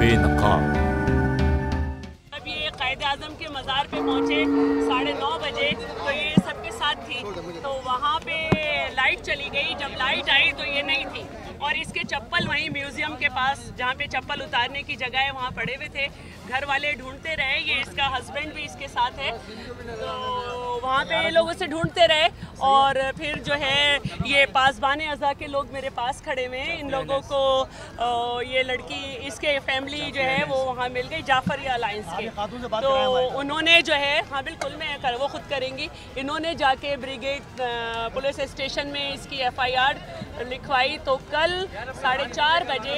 बेनकाब। जब ये कायद-ए-आज़म के मज़ार पे पहुँचे 9:30 बजे तो ये सबके साथ थी, तो वहाँ पे लाइट चली गई। जब लाइट आई तो ये नहीं थी और इसके चप्पल वहीं म्यूज़ियम के पास जहाँ पे चप्पल उतारने की जगह है वहाँ पड़े हुए थे। घर वाले ढूंढते रहे, ये इसका हस्बैंड भी इसके साथ है, तो वहाँ पे ये लोग उसे ढूंढते रहे और फिर जो है ये पासबाने अज़ा के लोग मेरे पास खड़े हुए हैं। इन लोगों को ये लड़की इसके फैमिली जो है वो वहाँ मिल गई, जाफरिया अलायंस के, तो उन्होंने जो है, हाँ बिल्कुल मैं वो खुद करेंगी, इन्होंने जाके ब्रिगेड पुलिस स्टेशन में इसकी FIR लिखवाई। तो कल 4:30 बजे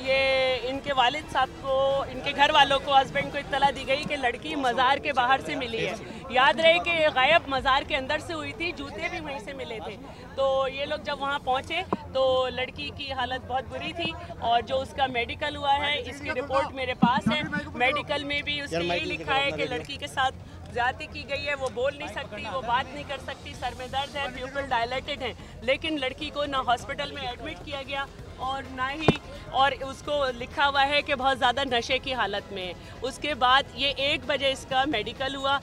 ये इनके वालिद साहब को, इनके घर वालों को, हस्बैंड को इत्तला दी गई कि लड़की मज़ार के बाहर से मिली है। याद रहे कि गायब मज़ार के अंदर से हुई थी, जूते भी वहीं से मिले थे। तो ये लोग जब वहाँ पहुँचे तो लड़की की हालत बहुत बुरी थी और जो उसका मेडिकल हुआ है इसकी रिपोर्ट मेरे पास है। मेडिकल में भी उसने यही लिखा है कि लड़की के साथ ज़्यादती की गई है, वो बोल नहीं सकती, वो बात नहीं कर सकती, सर में दर्द है, प्यूपिल डायलेटेड है। लेकिन लड़की को ना हॉस्पिटल में एडमिट किया गया और ना ही, और उसको लिखा हुआ है कि बहुत ज़्यादा नशे की हालत में है। उसके बाद ये 1 बजे इसका मेडिकल हुआ,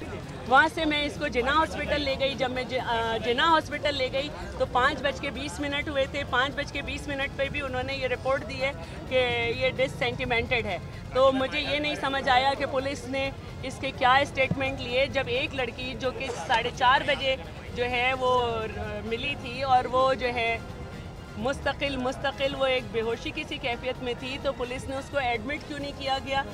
वहाँ से मैं इसको जिन्ना हॉस्पिटल ले गई। जब मैं जिन्ना हॉस्पिटल ले गई तो 5:20 हुए थे। 5:20 पे भी उन्होंने ये रिपोर्ट दी है कि ये डिससेंटिमेंटेड है। तो मुझे ये नहीं समझ आया कि पुलिस ने इसके क्या स्टेटमेंट लिए, जब एक लड़की जो कि 4:30 बजे जो है वो मिली थी और वो जो है मुस्तकिल वो एक बेहोशी की सी कैफियत में थी, तो पुलिस ने उसको एडमिट क्यों नहीं किया गया?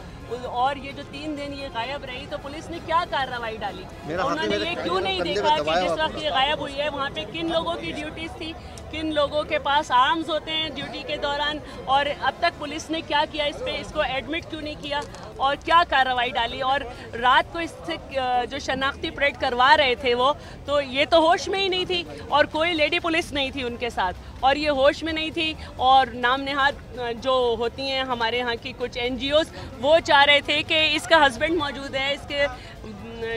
और ये जो 3 दिन ये गायब रही तो पुलिस ने क्या कार्रवाई डाली? उन्होंने ये क्यों नहीं देखा कि जिस वक्त ये गायब हुई है वहाँ पे किन लोगों की ड्यूटीज़ थी, किन लोगों के पास आर्म्स होते हैं ड्यूटी के दौरान, और अब तक पुलिस ने क्या किया इस पे, इसको एडमिट क्यों नहीं किया और क्या कार्रवाई डाली? और रात को इससे जो शनाख्ती परेड करवा रहे थे वो, तो ये तो होश में ही नहीं थी और कोई लेडी पुलिस नहीं थी उनके साथ, और ये होश में नहीं थी। और नाम नेहाद जो होती हैं हमारे यहाँ की कुछ NGOs, वो चाह रहे थे कि इसका हस्बैंड मौजूद है, इसके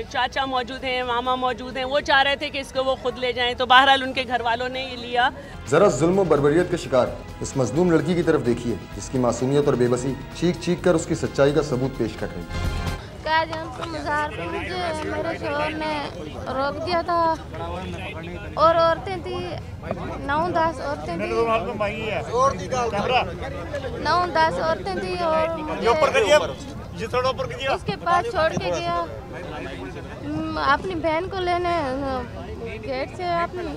चाचा मौजूद हैं, मामा मौजूद हैं, वो चाह रहे थे कि इसको वो खुद ले जाएं, तो बहरहाल उनके घर वालों ने ये लिया। जरा जुल्म और बर्बरियत के शिकार इस मजलूम लड़की की तरफ देखिए, जिसकी मासूमियत और बेबसी चीख चीख कर उसकी सच्चाई का सबूत पेश कर रही है। मज़ार पे मुझे मेरे शोहर ने रोक दिया था और औरतें थी 9-10 औरतें थी, 9-10 औरतें थी और उसके पास छोड़ के गया अपनी बहन को लेने। गेट से अपनी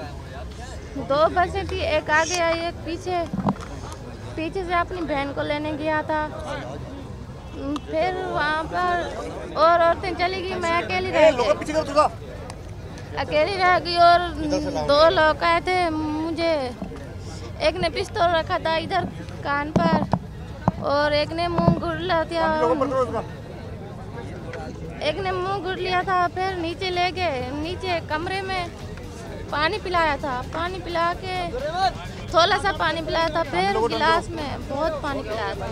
2 बसें थी, एक आगे आई एक पीछे से अपनी बहन को लेने गया था। फिर वहाँ पर और औरतें चली गई, मैं अकेली रह गई और 2 लोग आए थे मुझे, एक ने पिस्तौल रखा था इधर कान पर और एक ने मुंह घुट लिया था। फिर नीचे ले गए, नीचे कमरे में पानी पिलाया था, पानी पिला के थोड़ा सा पानी पिलाया था, फिर गिलास में बहुत पानी पिलाया था।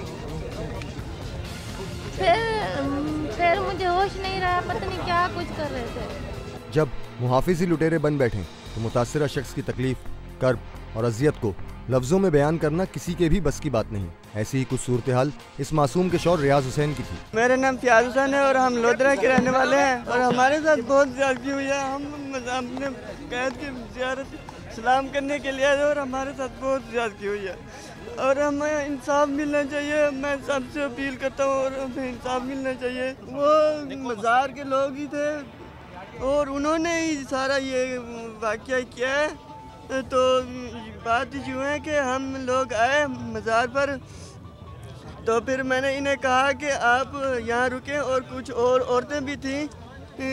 फिर मुझे होश नहीं रहा, पता नहीं क्या कुछ कर रहे थे। जब मुहाफिजी लुटेरे बन बैठे तो मुतासिरा शख्स की तकलीफ, कर्ब और अजियत को लफ्जों में बयान करना किसी के भी बस की बात नहीं। ऐसी ही कुछ सूरत हाल इस मासूम के शौहर रियाज हुसैन की थी। मेरा नाम फयाज हुसैन है और हम लोधरा के रहने वाले हैं और हमारे साथ बहुत ज्यादती हुई है। हम अपने कैद की ज़ियारत सलाम करने के लिए आए और हमारे साथ बहुत ज्यादती हुई है और हमें इंसाफ मिलना चाहिए। मैं सबसे अपील करता हूँ और हमें इंसाफ मिलना चाहिए। वो मज़ार के लोग ही थे और उन्होंने ही सारा ये वाक़या किया है। तो बात यूँ है कि हम लोग आए मज़ार पर, तो फिर मैंने इन्हें कहा कि आप यहाँ रुकें और कुछ और औरतें भी थीं,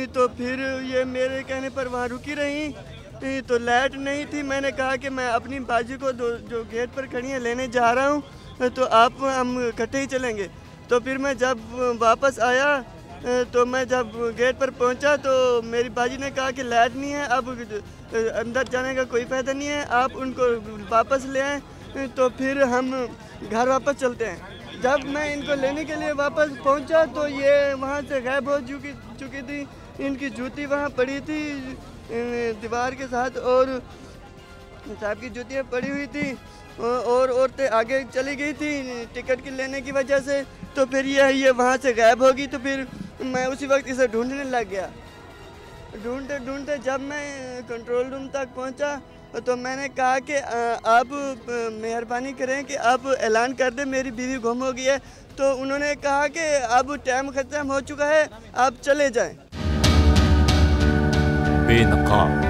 तो फिर ये मेरे कहने पर वहाँ रुकी रहीं। तो लाइट नहीं थी, मैंने कहा कि मैं अपनी बाजी को जो गेट पर खड़ी है लेने जा रहा हूँ, तो हम इकट्ठे ही चलेंगे। तो फिर मैं जब वापस आया तो मैं जब गेट पर पहुंचा तो मेरी बाजी ने कहा कि लाइट नहीं है, अब अंदर जाने का कोई फ़ायदा नहीं है, आप उनको वापस ले आएँ। तो फिर हम घर वापस चलते हैं। जब मैं इनको लेने के लिए वापस पहुंचा तो ये वहाँ से गायब हो चुकी थी। इनकी जूती वहाँ पड़ी थी दीवार के साथ और साहब की जूतियाँ पड़ी हुई थी। और औरतें आगे चली गई थी टिकट की लेने की वजह से। तो फिर ये वहाँ से गायब होगी। तो फिर मैं उसी वक्त इसे ढूंढने लग गया। ढूंढते ढूंढते जब मैं कंट्रोल रूम तक पहुँचा तो मैंने कहा कि आप मेहरबानी करें कि आप ऐलान कर दें मेरी बीवी गुम हो गई है। तो उन्होंने कहा कि अब टाइम ख़त्म हो चुका है, आप चले जाएं। बेनकाब